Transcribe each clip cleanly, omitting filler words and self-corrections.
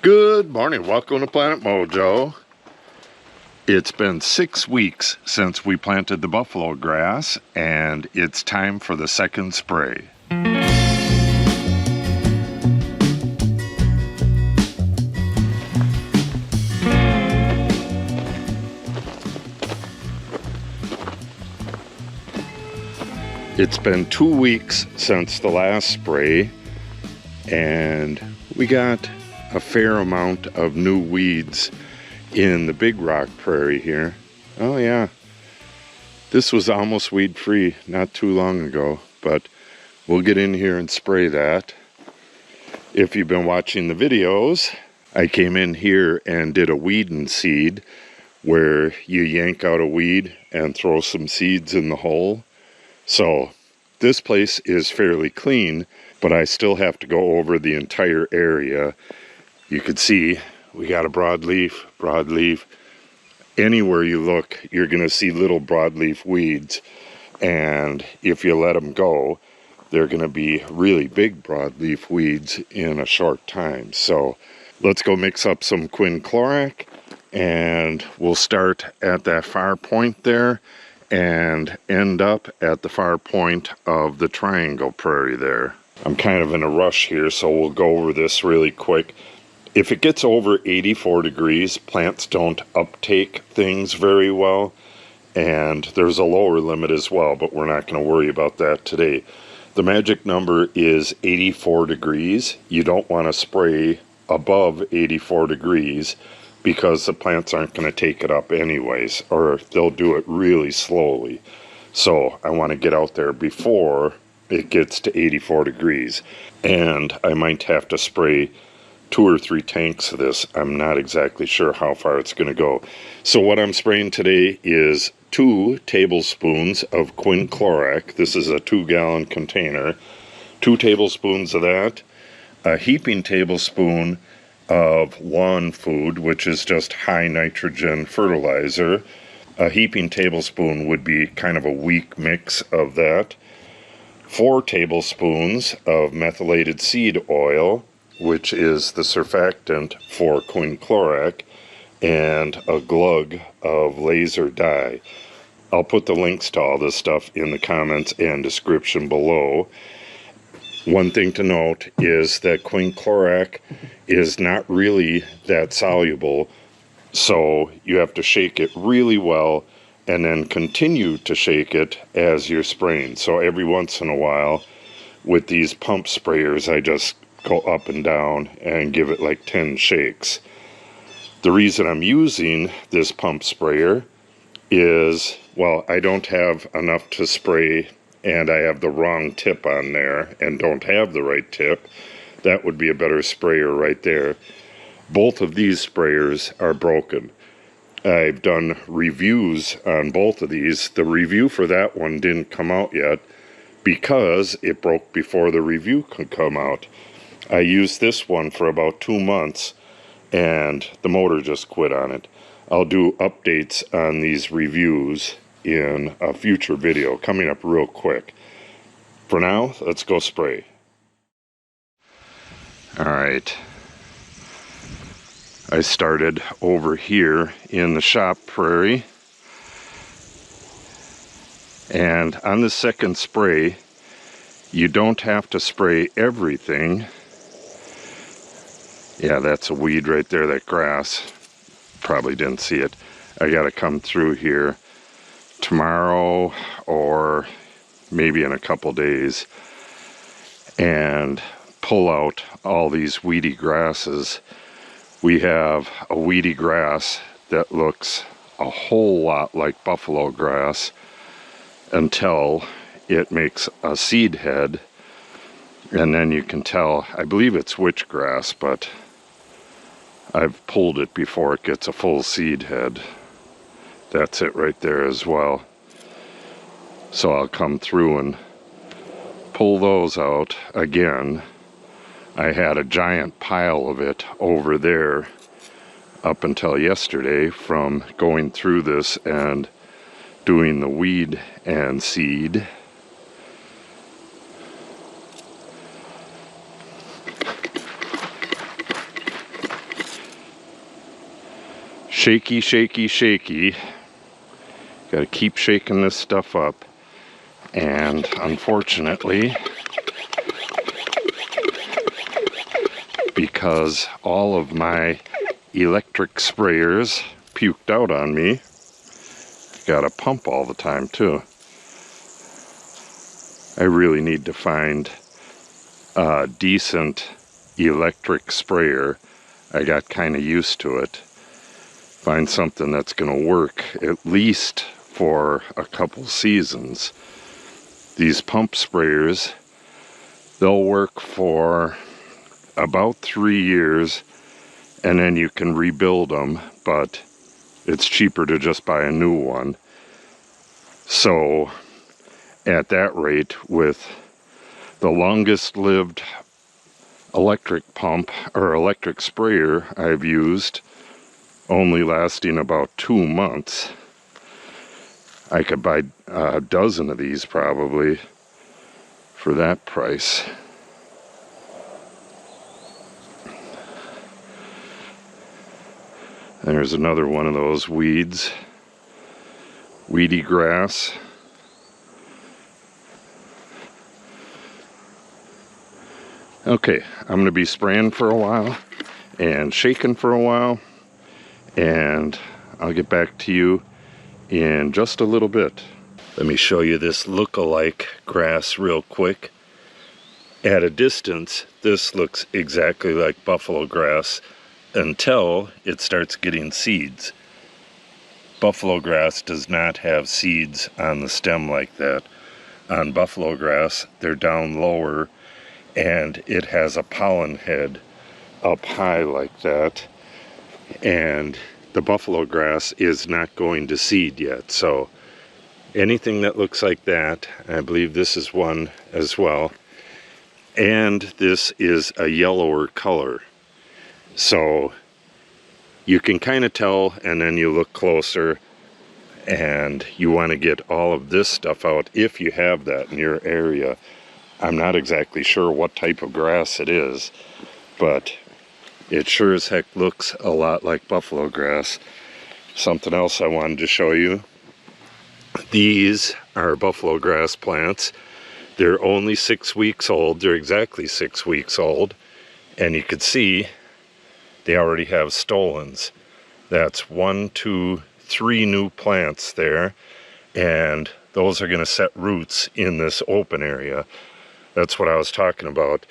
Good morning, welcome to Planet Mojo. It's been 6 weeks since we planted the buffalo grass, and it's time for the second spray. It's been 2 weeks since the last spray, and we got a fair amount of new weeds in the Big Rock Prairie here. Oh yeah, this was almost weed free not too long ago, but we'll get in here and spray that. If you've been watching the videos, I came in here and did a weed and seed where you yank out a weed and throw some seeds in the hole. So this place is fairly clean, but I still have to go over the entire area. You can see we got a broadleaf. Anywhere you look, you're going to see little broadleaf weeds. And if you let them go, they're going to be really big broadleaf weeds in a short time. So let's go mix up some quinclorac, and we'll start at that far point there and end up at the far point of the triangle prairie there. I'm kind of in a rush here, so we'll go over this really quick. If it gets over 84 degrees, plants don't uptake things very well, and there's a lower limit as well, but we're not going to worry about that today. The magic number is 84 degrees. You don't want to spray above 84 degrees because the plants aren't going to take it up anyways, or they'll do it really slowly. So I want to get out there before it gets to 84 degrees, and I might have to spray 2 or 3 tanks of this. I'm not exactly sure how far it's going to go. So what I'm spraying today is 2 tablespoons of quinclorac. This is a 2-gallon container. 2 tablespoons of that. A heaping tablespoon of lawn food, which is just high nitrogen fertilizer. A heaping tablespoon would be kind of a weak mix of that. 4 tablespoons of methylated seed oil, which is the surfactant for quinclorac, and a glug of laser dye. I'll put the links to all this stuff in the comments and description below. One thing to note is that quinclorac is not really that soluble, so you have to shake it really well and then continue to shake it as you're spraying. So every once in a while with these pump sprayers, I just go up and down and give it like 10 shakes. The reason I'm using this pump sprayer is, well, I don't have enough to spray, and I have the wrong tip on there and don't have the right tip. That would be a better sprayer right there. Both of these sprayers are broken. I've done reviews on both of these. The review for that one didn't come out yet because it broke before the review could come out. I used this one for about 2 months, and the motor just quit on it. I'll do updates on these reviews in a future video coming up real quick. For now, let's go spray. Alright, I started over here in the shop prairie, and on the second spray, you don't have to spray everything. Yeah, that's a weed right there, that grass. Probably didn't see it. I gotta come through here tomorrow or maybe in a couple days and pull out all these weedy grasses. We have a weedy grass that looks a whole lot like buffalo grass until it makes a seed head, and then you can tell, I believe it's witchgrass, but I've pulled it before it gets a full seed head. That's it right there as well. So I'll come through and pull those out again. I had a giant pile of it over there up until yesterday from going through this and doing the weed and seed. Shaky, shaky, shaky. Gotta keep shaking this stuff up. And unfortunately, because all of my electric sprayers puked out on me, gotta pump all the time too. I really need to find a decent electric sprayer. I got kind of used to it. Find something that's gonna work at least for a couple seasons. These pump sprayers, they'll work for about 3 years and then you can rebuild them, but it's cheaper to just buy a new one. So at that rate, with the longest lived electric pump or electric sprayer I've used only lasting about 2 months, I could buy a dozen of these probably for that price. There's another one of those weeds. Weedy grass. Okay, I'm going to be spraying for a while and shaking for a while, and I'll get back to you in just a little bit. Let me show you this look-alike grass real quick. At a distance, this looks exactly like buffalo grass until it starts getting seeds. Buffalo grass does not have seeds on the stem like that. On buffalo grass, they're down lower and it has a pollen head up high like that. And the buffalo grass is not going to seed yet. So anything that looks like that, I believe this is one as well. And this is a yellower color. So you can kind of tell, and then you look closer and you want to get all of this stuff out if you have that in your area. I'm not exactly sure what type of grass it is, but it sure as heck looks a lot like buffalo grass. Something else I wanted to show you. These are buffalo grass plants. They're only 6 weeks old. They're exactly 6 weeks old. And you can see they already have stolons. That's 1, 2, 3 new plants there. And those are going to set roots in this open area. That's what I was talking about.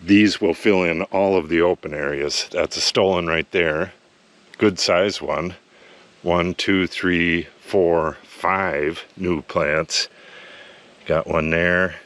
These will fill in all of the open areas. That's a stolon right there. Good size one. 1, 2, 3, 4, 5 new plants. Got one there,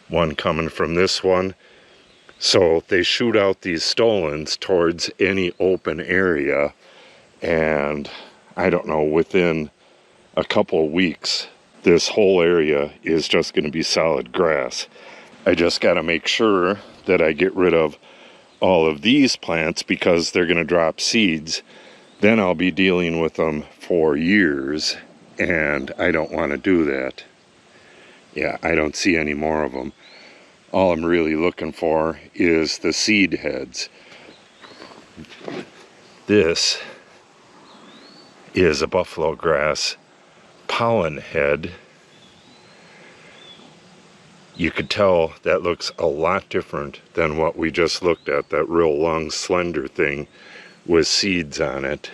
one coming from this one. So they shoot out these stolons towards any open area, and I don't know, within a couple of weeks, this whole area is just going to be solid grass. I just got to make sure that I get rid of all of these plants because they're going to drop seeds. Then I'll be dealing with them for years, and I don't want to do that. Yeah, I don't see any more of them. All I'm really looking for is the seed heads. This is a buffalo grass pollen head. You could tell that looks a lot different than what we just looked at, that real long slender thing with seeds on it.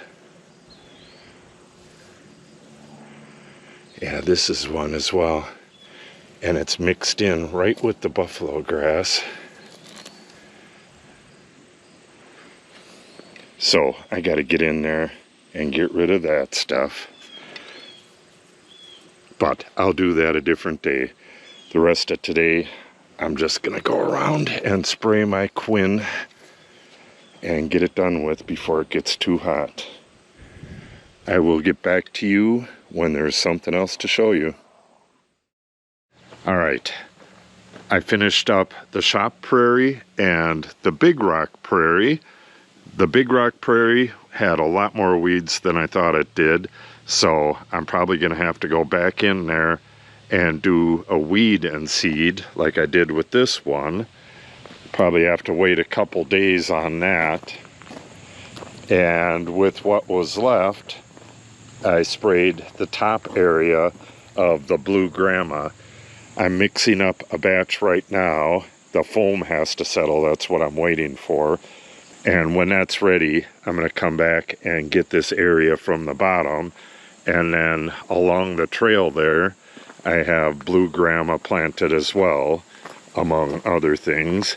Yeah, this is one as well. And it's mixed in right with the buffalo grass. So I got to get in there and get rid of that stuff. But I'll do that a different day. The rest of today, I'm just going to go around and spray my quin and get it done with before it gets too hot. I will get back to you when there's something else to show you. All right, I finished up the shop prairie and the Big Rock prairie. The Big Rock prairie had a lot more weeds than I thought it did, so I'm probably going to have to go back in there and do a weed and seed like I did with this one. Probably have to wait a couple days on that. And with what was left, I sprayed the top area of the blue grama. I'm mixing up a batch right now. The foam has to settle, that's what I'm waiting for. And when that's ready, I'm going to come back and get this area from the bottom. And then along the trail there, I have blue grama planted as well, among other things.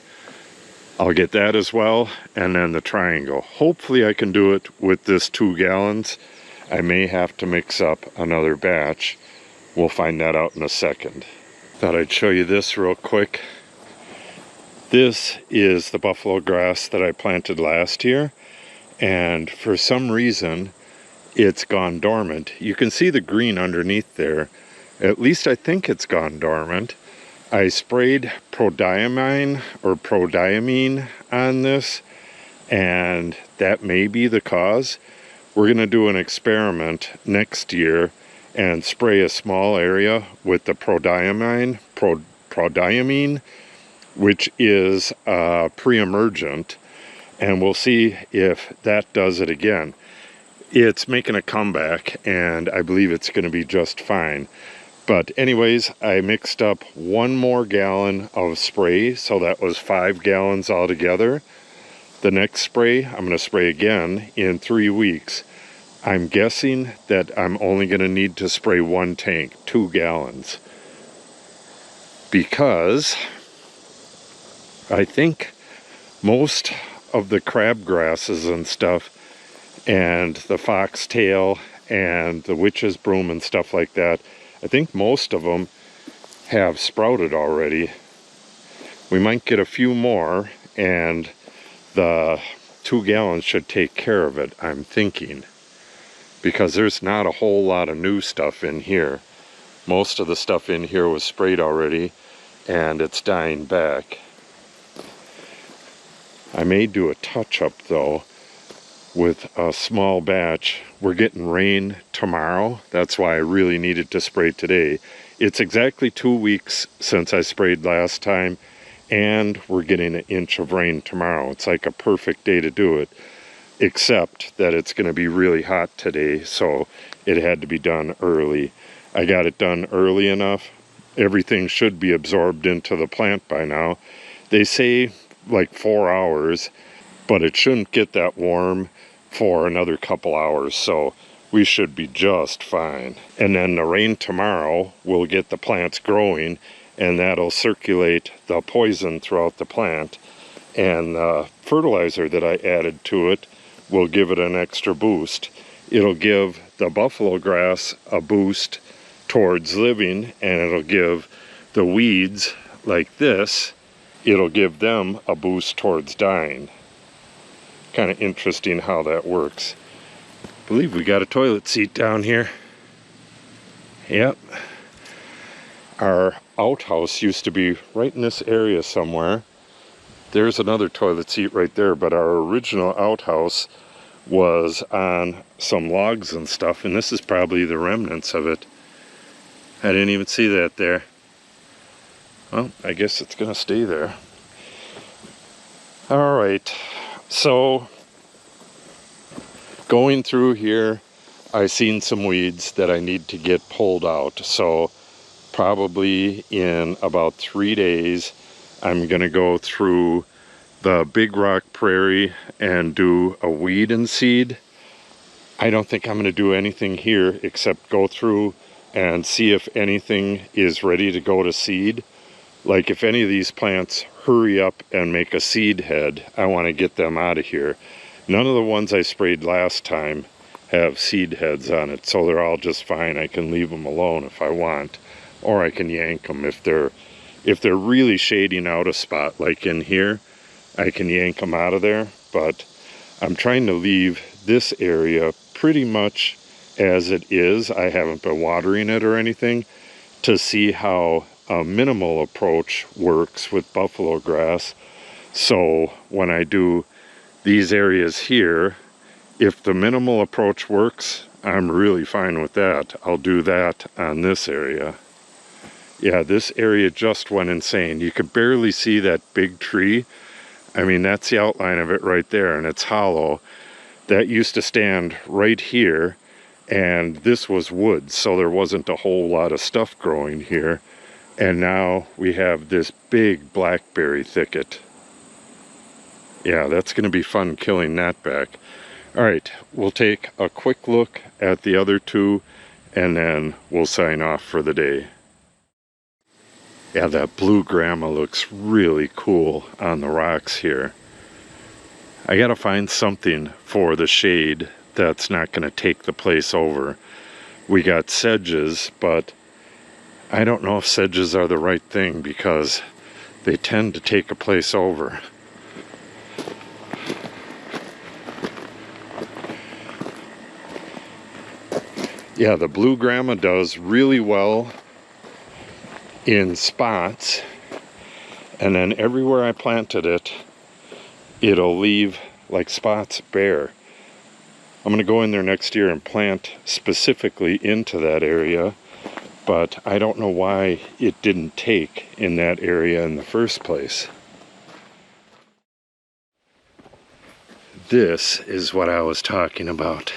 I'll get that as well, and then the triangle. Hopefully I can do it with this 2 gallons. I may have to mix up another batch. We'll find that out in a second. Thought I'd show you this real quick. This is the buffalo grass that I planted last year, and for some reason it's gone dormant. You can see the green underneath there. At least I think it's gone dormant. I sprayed prodiamine on this, and that may be the cause. We're going to do an experiment next year and spray a small area with the prodiamine, which is pre-emergent, and we'll see if that does it again. It's making a comeback, and I believe it's going to be just fine. But anyways, I mixed up 1 more gallon of spray, so that was 5 gallons altogether. The next spray, I'm going to spray again in 3 weeks. I'm guessing that I'm only going to need to spray 1 tank, 2 gallons. Because I think most of the crabgrasses and stuff, and the foxtail and the witch's broom and stuff like that, I think most of them have sprouted already. We might get a few more, and the 2 gallons should take care of it, I'm thinking. Because there's not a whole lot of new stuff in here. Most of the stuff in here was sprayed already, and it's dying back. I may do a touch-up though with a small batch. We're getting rain tomorrow. That's why I really needed to spray today. It's exactly 2 weeks since I sprayed last time, and we're getting 1 inch of rain tomorrow. It's like a perfect day to do it, except that it's going to be really hot today, so it had to be done early. I got it done early enough. Everything should be absorbed into the plant by now. They say like 4 hours, but it shouldn't get that warm for another couple hours, so we should be just fine. And then the rain tomorrow will get the plants growing, and that'll circulate the poison throughout the plant, and the fertilizer that I added to it will give it an extra boost. It'll give the buffalo grass a boost towards living, and it'll give the weeds like this, it'll give them a boost towards dying. Kind of interesting how that works. I believe we got a toilet seat down here. Yep. Our outhouse used to be right in this area somewhere. There's another toilet seat right there, but our original outhouse was on some logs and stuff, and this is probably the remnants of it. I didn't even see that there. Well, I guess it's gonna stay there. All right, so going through here, I seen some weeds that I need to get pulled out. So probably in about 3 days, I'm gonna go through the Big Rock Prairie and do a weed and seed. I don't think I'm gonna do anything here except go through and see if anything is ready to go to seed. Like if any of these plants hurry up and make a seed head, I want to get them out of here. None of the ones I sprayed last time have seed heads on it, so they're all just fine. I can leave them alone if I want, or I can yank them if they're really shading out a spot like in here. I can yank them out of there, but I'm trying to leave this area pretty much as it is. I haven't been watering it or anything to see how a minimal approach works with buffalo grass. So when I do these areas here, if the minimal approach works, I'm really fine with that. I'll do that on this area. Yeah, this area just went insane. You could barely see that big tree. I mean, that's the outline of it right there, and it's hollow. that used to stand right here, and this was woods, so there wasn't a whole lot of stuff growing here. And now we have this big blackberry thicket. Yeah, that's going to be fun killing that back. All right, we'll take a quick look at the other two, and then we'll sign off for the day. Yeah, that blue grama looks really cool on the rocks here. I gotta find something for the shade that's not gonna take the place over. We got sedges, but I don't know if sedges are the right thing because they tend to take a place over. Yeah, the blue grama does really well in spots, and then everywhere I planted it, it'll leave like spots bare. I'm gonna go in there next year and plant specifically into that area, but I don't know why it didn't take in that area in the first place. This is what I was talking about.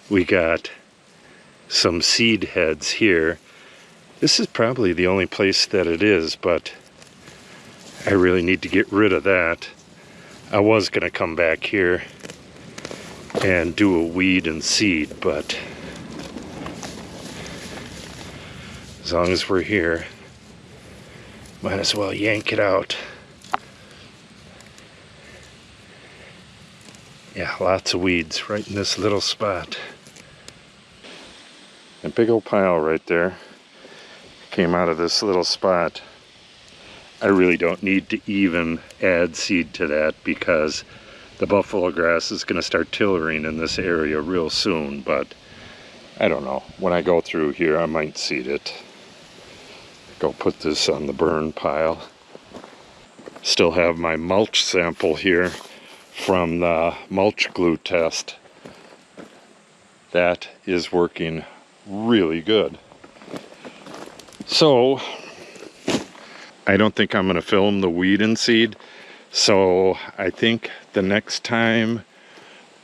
We got some seed heads here. This is probably the only place that it is, but I really need to get rid of that. I was gonna come back here and do a weed and seed, but as long as we're here, might as well yank it out. Yeah, lots of weeds right in this little spot. A big old pile right there came out of this little spot. I really don't need to even add seed to that because the buffalo grass is going to start tillering in this area real soon, but I don't know. When I go through here, I might seed it. Go put this on the burn pile. Still have my mulch sample here from the mulch glue test. That is working really good. So I don't think I'm going to film the weed and seed, so I think the next time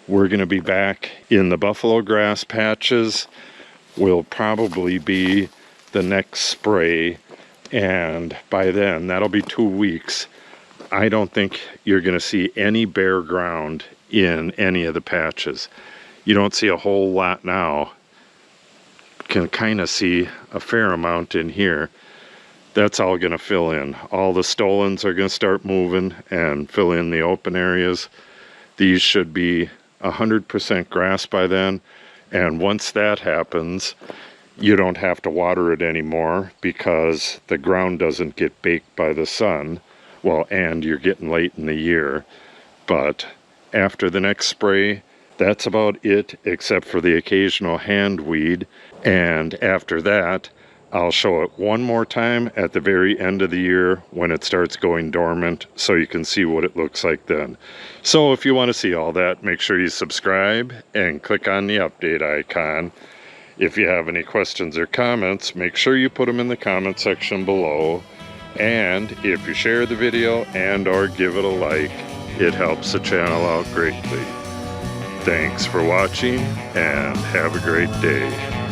we're going to be back in the buffalo grass patches will probably be the next spray, and by then, that'll be 2 weeks. I don't think you're going to see any bare ground in any of the patches. You don't see a whole lot now. Can kind of see a fair amount in here. That's all going to fill in. All the stolons are going to start moving and fill in the open areas. These should be 100% grass by then, and once that happens, you don't have to water it anymore because the ground doesn't get baked by the sun. Well, and you're getting late in the year, but after the next spray, that's about it, except for the occasional hand weed. And after that, I'll show it one more time at the very end of the year when it starts going dormant, so you can see what it looks like then. So if you want to see all that, make sure you subscribe and click on the update icon. If you have any questions or comments, make sure you put them in the comment section below. And if you share the video and or give it a like, it helps the channel out greatly. Thanks for watching and have a great day.